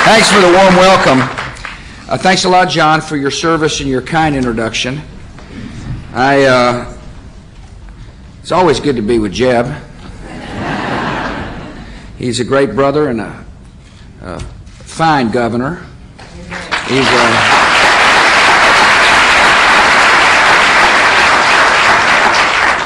Thanks for the warm welcome. Thanks a lot, John, for your service and your kind introduction. It's always good to be with Jeb. He's a great brother and a fine governor.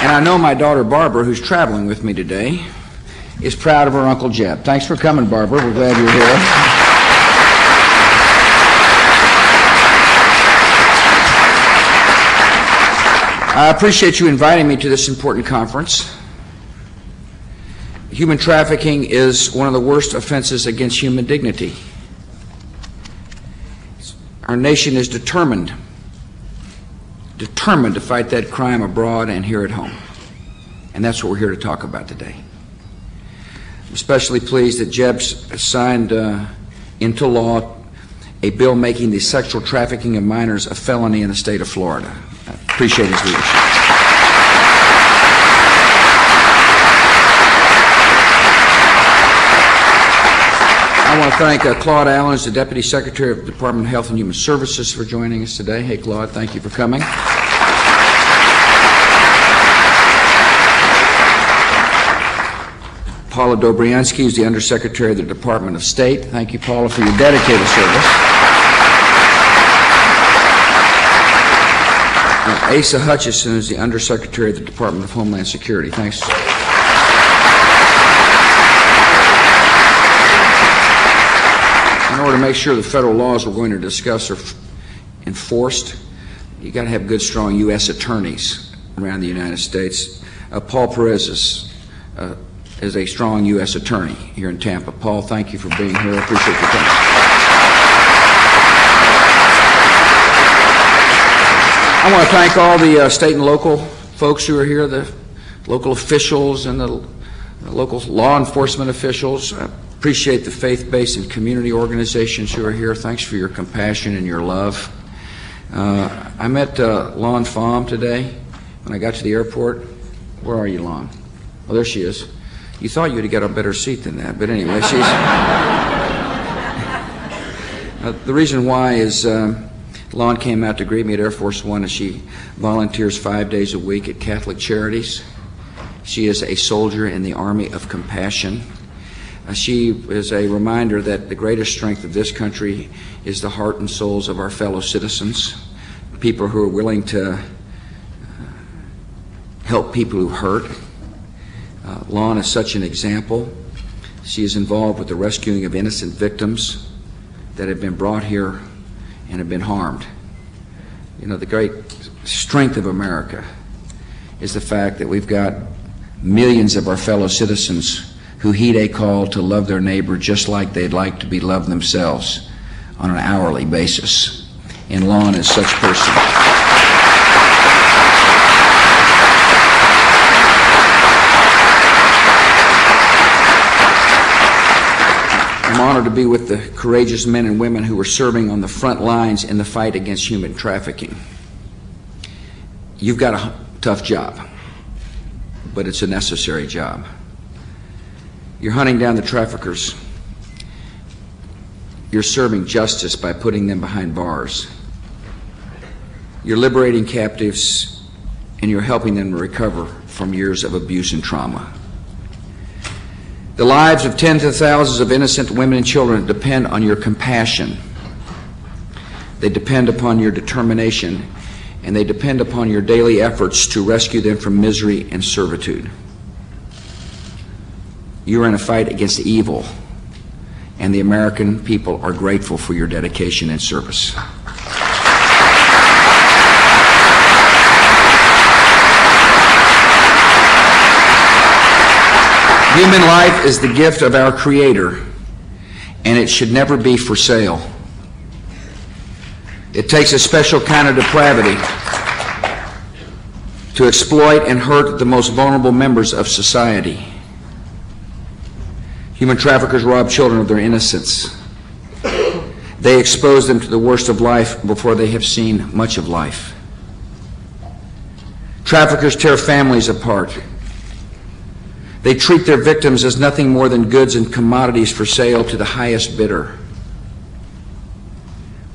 And I know my daughter Barbara, who's traveling with me today, is proud of her Uncle Jeb. Thanks for coming, Barbara. We're glad you're here. I appreciate you inviting me to this important conference. Human trafficking is one of the worst offenses against human dignity. Our nation is determined to fight that crime abroad and here at home. And that's what we're here to talk about today. I'm especially pleased that Jeb signed into law a bill making the sexual trafficking of minors a felony in the state of Florida. I appreciate his leadership. I want to thank Claude Allen, the Deputy Secretary of the Department of Health and Human Services, for joining us today. Hey, Claude, thank you for coming. Paula Dobriansky, who's the Undersecretary of the Department of State. Thank you, Paula, for your dedicated service. Asa Hutchison is the Undersecretary of the Department of Homeland Security. Thanks. In order to make sure the federal laws we're going to discuss are enforced, you got to have good, strong U.S. attorneys around the United States. Paul Perez is a strong U.S. attorney here in Tampa. Paul, thank you for being here. I appreciate your time. I want to thank all the state and local folks who are here, the local officials and the local law enforcement officials. I appreciate the faith-based and community organizations who are here. Thanks for your compassion and your love. I met Lon Pham today when I got to the airport. Where are you, Lon? Oh, there she is. You thought you'd get a better seat than that, but anyway, she's... the reason why is Lon came out to greet me at Air Force One, and she volunteers 5 days a week at Catholic Charities. She is a soldier in the Army of Compassion. She is a reminder that the greatest strength of this country is the heart and souls of our fellow citizens, people who are willing to help people who hurt. Lon is such an example. She is involved with the rescuing of innocent victims that have been brought here and have been harmed. You know, the great strength of America is the fact that we've got millions of our fellow citizens who heed a call to love their neighbor just like they'd like to be loved themselves on an hourly basis. And Lon is such a person. I'm honored to be with the courageous men and women who are serving on the front lines in the fight against human trafficking. You've got a tough job, but it's a necessary job. You're hunting down the traffickers. You're serving justice by putting them behind bars. You're liberating captives, and you're helping them to recover from years of abuse and trauma. The lives of tens of thousands of innocent women and children depend on your compassion. They depend upon your determination, and they depend upon your daily efforts to rescue them from misery and servitude. You are in a fight against evil, and the American people are grateful for your dedication and service. Human life is the gift of our Creator, and it should never be for sale. It takes a special kind of depravity to exploit and hurt the most vulnerable members of society. Human traffickers rob children of their innocence. They expose them to the worst of life before they have seen much of life. Traffickers tear families apart. They treat their victims as nothing more than goods and commodities for sale to the highest bidder.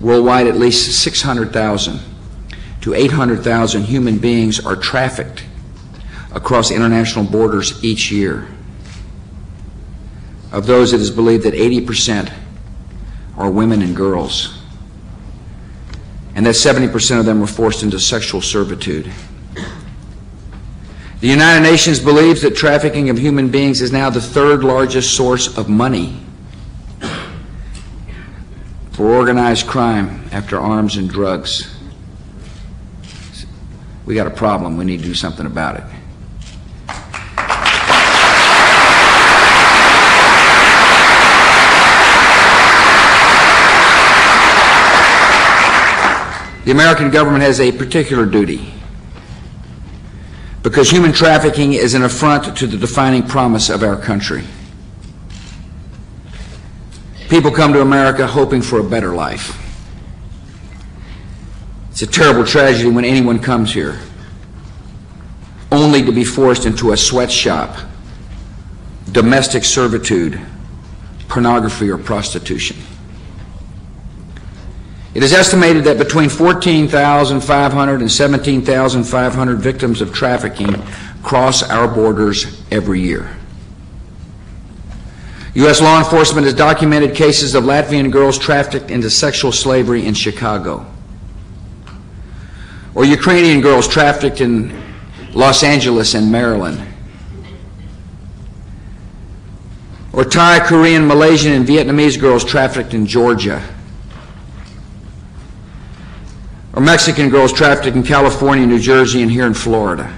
Worldwide, at least 600,000 to 800,000 human beings are trafficked across international borders each year. Of those, it is believed that 80% are women and girls, and that 70% of them are forced into sexual servitude. The United Nations believes that trafficking of human beings is now the third largest source of money for organized crime after arms and drugs. We got a problem. We need to do something about it. The American government has a particular duty, because human trafficking is an affront to the defining promise of our country. People come to America hoping for a better life. It's a terrible tragedy when anyone comes here only to be forced into a sweatshop, domestic servitude, pornography, or prostitution. It is estimated that between 14,500 and 17,500 victims of trafficking cross our borders every year. U.S. law enforcement has documented cases of Latvian girls trafficked into sexual slavery in Chicago, or Ukrainian girls trafficked in Los Angeles and Maryland, or Thai, Korean, Malaysian, and Vietnamese girls trafficked in Georgia, or Mexican girls trafficked in California, New Jersey, and here in Florida.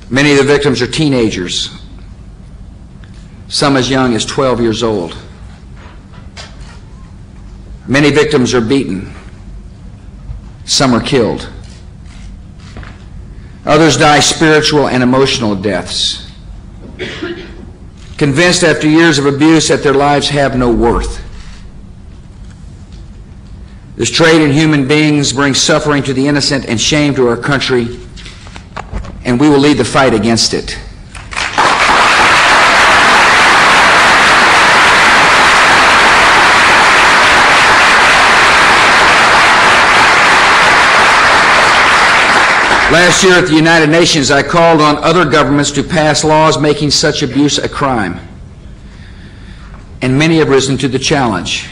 Many of the victims are teenagers, some as young as 12 years old. Many victims are beaten. Some are killed. Others die spiritual and emotional deaths, convinced after years of abuse that their lives have no worth. This trade in human beings brings suffering to the innocent and shame to our country, and we will lead the fight against it. Last year at the United Nations, I called on other governments to pass laws making such abuse a crime, and many have risen to the challenge.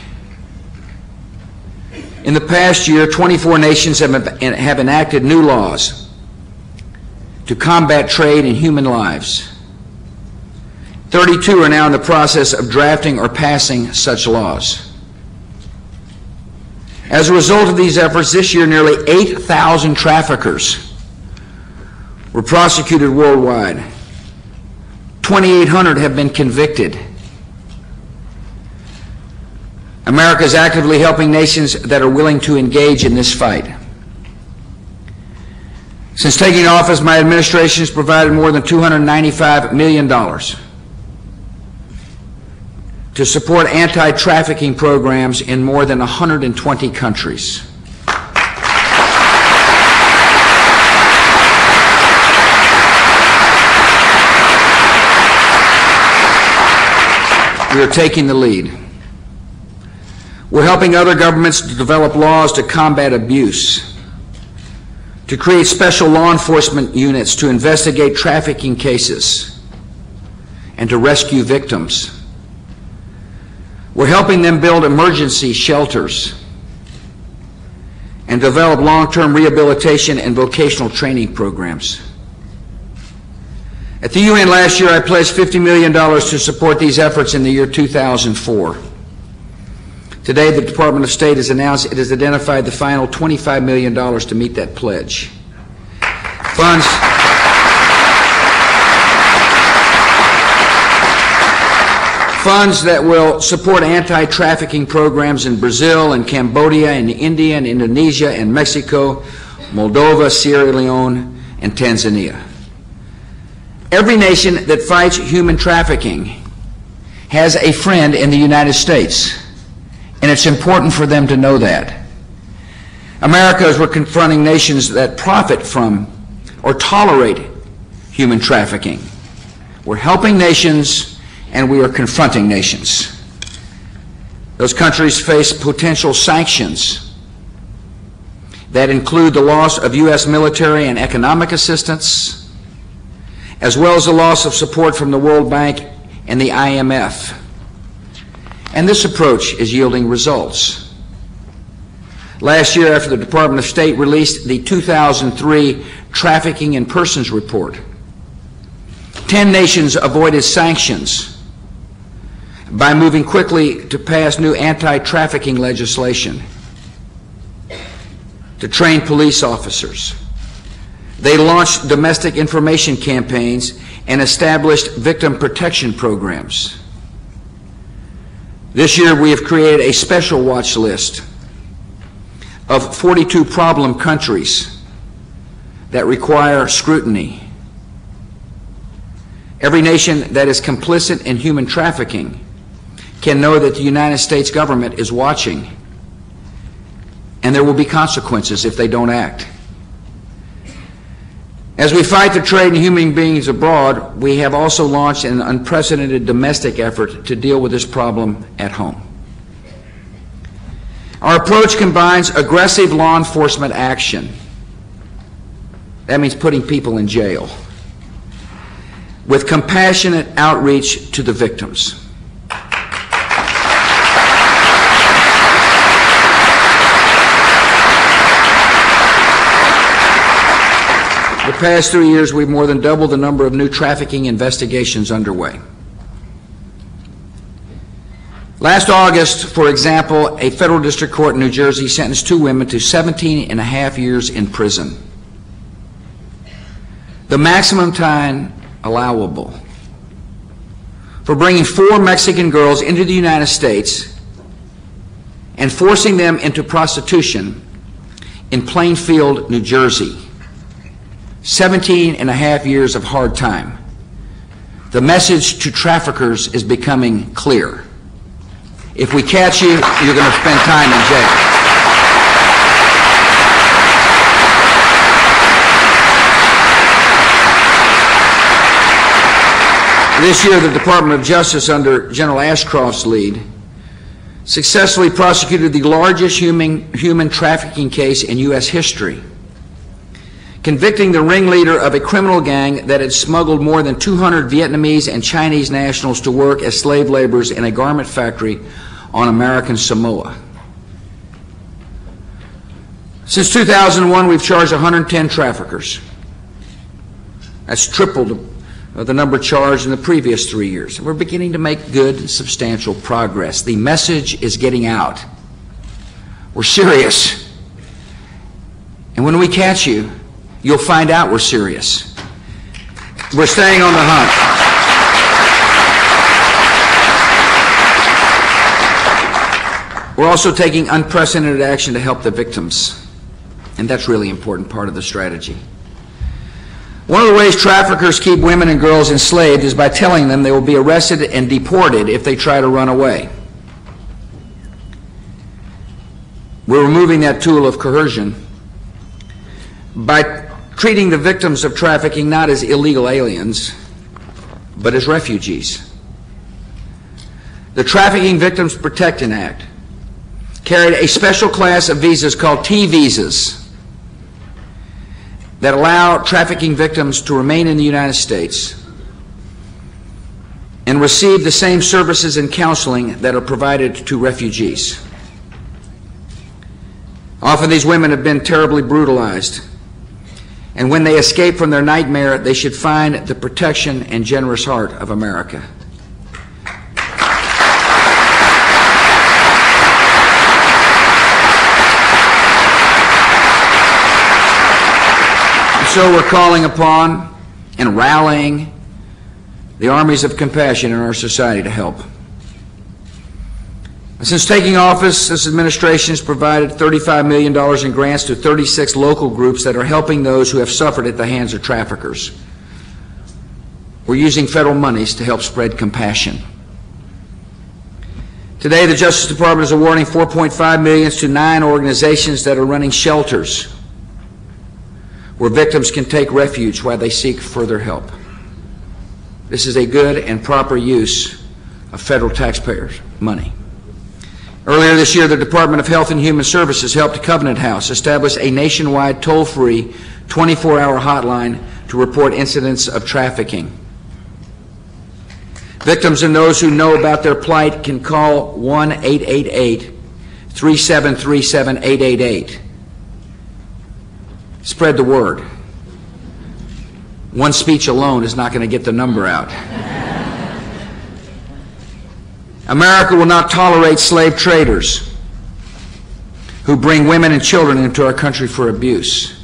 In the past year, 24 nations have enacted new laws to combat trade in human lives. 32 are now in the process of drafting or passing such laws. As a result of these efforts, this year nearly 8,000 traffickers were prosecuted worldwide. 2,800 have been convicted. America is actively helping nations that are willing to engage in this fight. Since taking office, my administration has provided more than $295 million to support anti-trafficking programs in more than 120 countries. We are taking the lead. We're helping other governments to develop laws to combat abuse, to create special law enforcement units to investigate trafficking cases, and to rescue victims. We're helping them build emergency shelters and develop long-term rehabilitation and vocational training programs. At the UN last year, I pledged $50 million to support these efforts in the year 2004. Today, the Department of State has announced it has identified the final $25 million to meet that pledge. Funds that will support anti-trafficking programs in Brazil and Cambodia and India and Indonesia and Mexico, Moldova, Sierra Leone, and Tanzania. Every nation that fights human trafficking has a friend in the United States, and it's important for them to know that. America, as we're confronting nations that profit from or tolerate human trafficking, we're helping nations and we are confronting nations. Those countries face potential sanctions that include the loss of U.S. military and economic assistance, as well as the loss of support from the World Bank and the IMF. And this approach is yielding results. Last year, after the Department of State released the 2003 Trafficking in Persons Report, 10 nations avoided sanctions by moving quickly to pass new anti-trafficking legislation, to train police officers. They launched domestic information campaigns and established victim protection programs. This year, we have created a special watch list of 42 problem countries that require scrutiny. Every nation that is complicit in human trafficking can know that the United States government is watching, and there will be consequences if they don't act. As we fight the trade in human beings abroad, we have also launched an unprecedented domestic effort to deal with this problem at home. Our approach combines aggressive law enforcement action, that means putting people in jail, with compassionate outreach to the victims. The past 3 years, we've more than doubled the number of new trafficking investigations underway. Last August, for example, a federal district court in New Jersey sentenced 2 women to 17.5 years in prison, the maximum time allowable, for bringing 4 Mexican girls into the United States and forcing them into prostitution in Plainfield, New Jersey. 17.5 years of hard time. The message to traffickers is becoming clear. If we catch you, you're going to spend time in jail. This year, the Department of Justice, under General Ashcroft's lead, successfully prosecuted the largest human trafficking case in U.S. history, convicting the ringleader of a criminal gang that had smuggled more than 200 Vietnamese and Chinese nationals to work as slave laborers in a garment factory on American Samoa. Since 2001, we've charged 110 traffickers. That's tripled the number charged in the previous 3 years. We're beginning to make good and substantial progress. The message is getting out. We're serious. And when we catch you, you'll find out we're serious. We're staying on the hunt. We're also taking unprecedented action to help the victims, and that's really an important part of the strategy. One of the ways traffickers keep women and girls enslaved is by telling them they will be arrested and deported if they try to run away. We're removing that tool of coercion by treating the victims of trafficking not as illegal aliens, but as refugees. The Trafficking Victims Protection Act carried a special class of visas called T visas that allow trafficking victims to remain in the United States and receive the same services and counseling that are provided to refugees. Often these women have been terribly brutalized, and when they escape from their nightmare, they should find the protection and generous heart of America. So we're calling upon and rallying the armies of compassion in our society to help. Since taking office, this administration has provided $35 million in grants to 36 local groups that are helping those who have suffered at the hands of traffickers. We're using federal monies to help spread compassion. Today, the Justice Department is awarding $4.5 million to 9 organizations that are running shelters where victims can take refuge while they seek further help. This is a good and proper use of federal taxpayers' money. Earlier this year, the Department of Health and Human Services helped Covenant House establish a nationwide toll-free 24-hour hotline to report incidents of trafficking. Victims and those who know about their plight can call 1-888-373-7888. Spread the word. One speech alone is not going to get the number out. America will not tolerate slave traders who bring women and children into our country for abuse.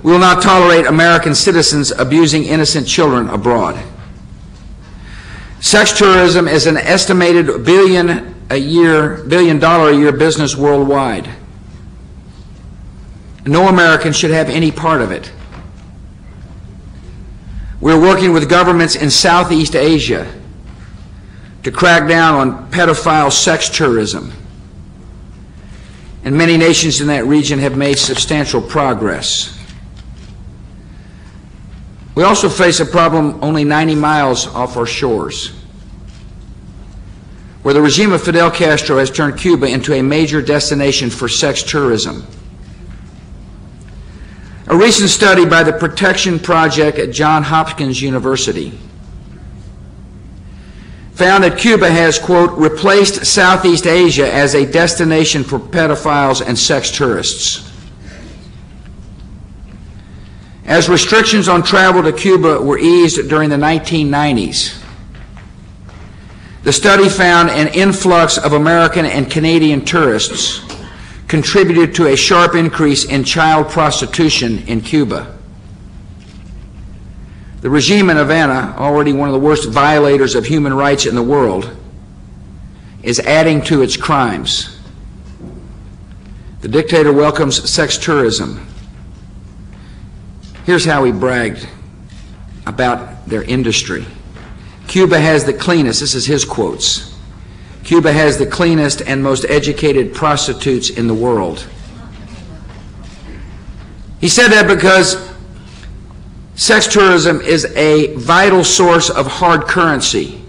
We will not tolerate American citizens abusing innocent children abroad. Sex tourism is an estimated $1 billion a year business worldwide. No American should have any part of it. We're working with governments in Southeast Asia to crack down on pedophile sex tourism. And many nations in that region have made substantial progress. We also face a problem only 90 miles off our shores, where the regime of Fidel Castro has turned Cuba into a major destination for sex tourism. A recent study by the Protection Project at Johns Hopkins University found that Cuba has, quote, replaced Southeast Asia as a destination for pedophiles and sex tourists. As restrictions on travel to Cuba were eased during the 1990s, the study found an influx of American and Canadian tourists contributed to a sharp increase in child prostitution in Cuba. The regime in Havana, already one of the worst violators of human rights in the world, is adding to its crimes. The dictator welcomes sex tourism. Here's how he bragged about their industry. Cuba has the cleanest, this is his quotes, Cuba has the cleanest and most educated prostitutes in the world. He said that because sex tourism is a vital source of hard currency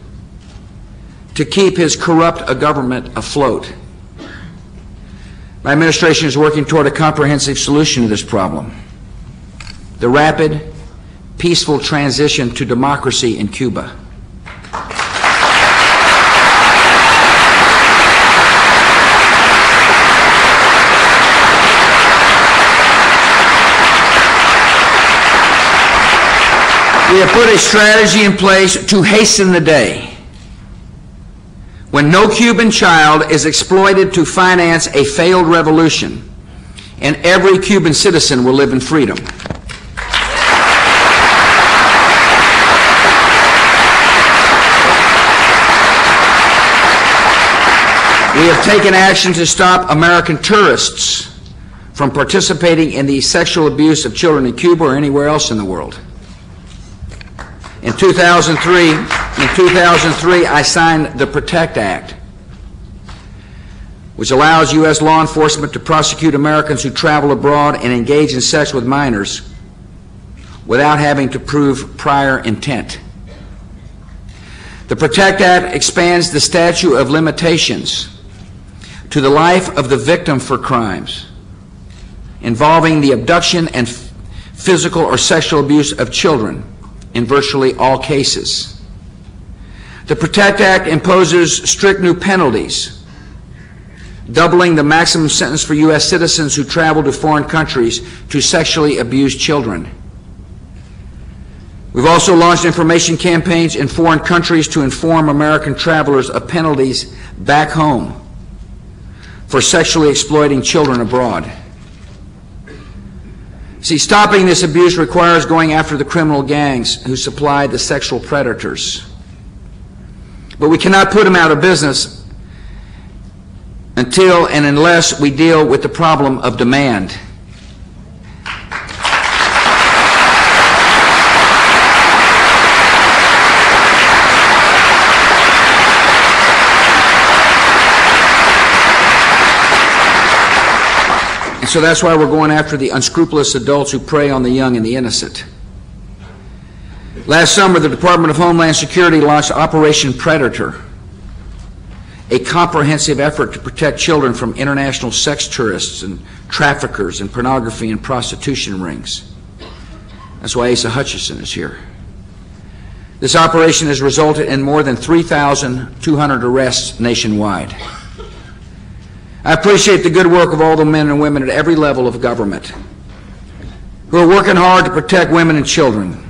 to keep his corrupt government afloat. My administration is working toward a comprehensive solution to this problem: the rapid, peaceful transition to democracy in Cuba. We have put a strategy in place to hasten the day when no Cuban child is exploited to finance a failed revolution, and every Cuban citizen will live in freedom. We have taken action to stop American tourists from participating in the sexual abuse of children in Cuba or anywhere else in the world. In 2003, I signed the PROTECT Act, which allows U.S. law enforcement to prosecute Americans who travel abroad and engage in sex with minors without having to prove prior intent. The PROTECT Act expands the statute of limitations to the life of the victim for crimes involving the abduction and physical or sexual abuse of children in virtually all cases. The PROTECT Act imposes strict new penalties, doubling the maximum sentence for U.S. citizens who travel to foreign countries to sexually abuse children. We've also launched information campaigns in foreign countries to inform American travelers of penalties back home for sexually exploiting children abroad. See, stopping this abuse requires going after the criminal gangs who supply the sexual predators. But we cannot put them out of business until and unless we deal with the problem of demand. So that's why we're going after the unscrupulous adults who prey on the young and the innocent. Last summer, the Department of Homeland Security launched Operation Predator, a comprehensive effort to protect children from international sex tourists and traffickers and pornography and prostitution rings. That's why Asa Hutchison is here. This operation has resulted in more than 3,200 arrests nationwide. I appreciate the good work of all the men and women at every level of government who are working hard to protect women and children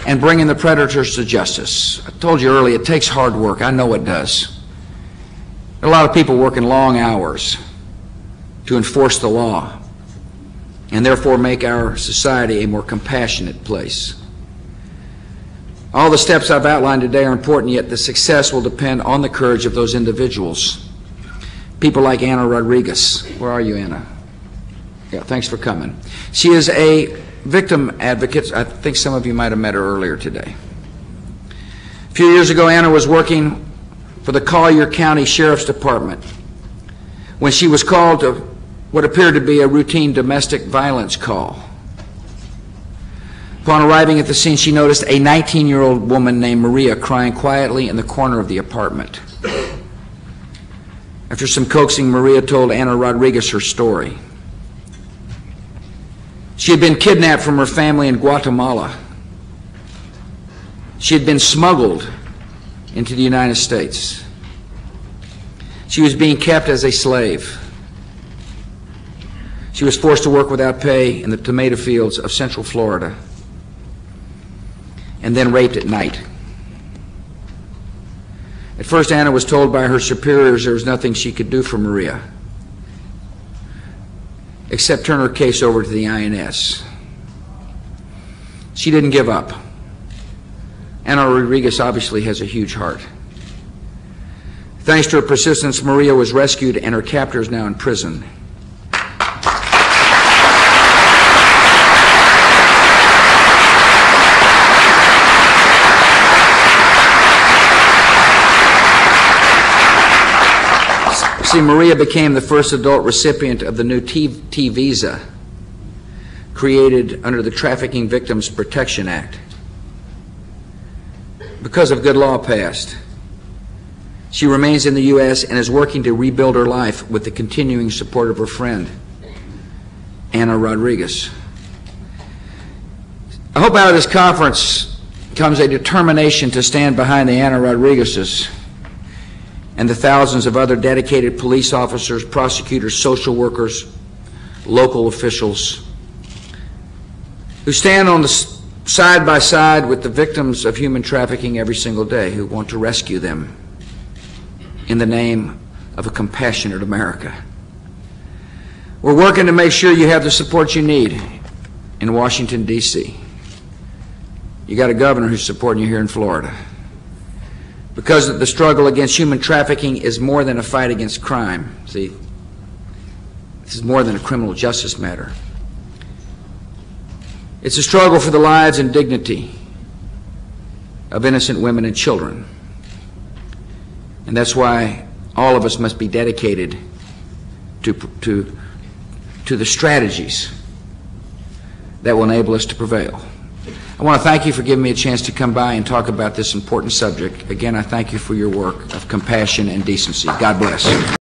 and bringing the predators to justice. I told you earlier, it takes hard work. I know it does. There are a lot of people working long hours to enforce the law and therefore make our society a more compassionate place. All the steps I've outlined today are important, yet the success will depend on the courage of those individuals. People like Anna Rodriguez. Where are you, Anna? Yeah, thanks for coming. She is a victim advocate. I think some of you might have met her earlier today. A few years ago, Anna was working for the Collier County Sheriff's Department when she was called to what appeared to be a routine domestic violence call. Upon arriving at the scene, she noticed a 19-year-old woman named Maria crying quietly in the corner of the apartment. After some coaxing, Maria told Anna Rodriguez her story. She had been kidnapped from her family in Guatemala. She had been smuggled into the United States. She was being kept as a slave. She was forced to work without pay in the tomato fields of Central Florida, and then raped at night. At first, Anna was told by her superiors there was nothing she could do for Maria except turn her case over to the INS. She didn't give up. Anna Rodriguez obviously has a huge heart. Thanks to her persistence, Maria was rescued and her captor is now in prison. See, Maria became the first adult recipient of the new T visa created under the Trafficking Victims Protection Act. Because of good law passed, she remains in the U.S. and is working to rebuild her life with the continuing support of her friend, Anna Rodriguez. I hope out of this conference comes a determination to stand behind the Anna Rodriguezes and the thousands of other dedicated police officers, prosecutors, social workers, local officials who stand on the side by side with the victims of human trafficking every single day, who want to rescue them in the name of a compassionate America. We're working to make sure you have the support you need in Washington, D.C. You got a governor who's supporting you here in Florida. Because the struggle against human trafficking is more than a fight against crime. See, this is more than a criminal justice matter. It's a struggle for the lives and dignity of innocent women and children. And that's why all of us must be dedicated to the strategies that will enable us to prevail. I want to thank you for giving me a chance to come by and talk about this important subject. Again, I thank you for your work of compassion and decency. God bless.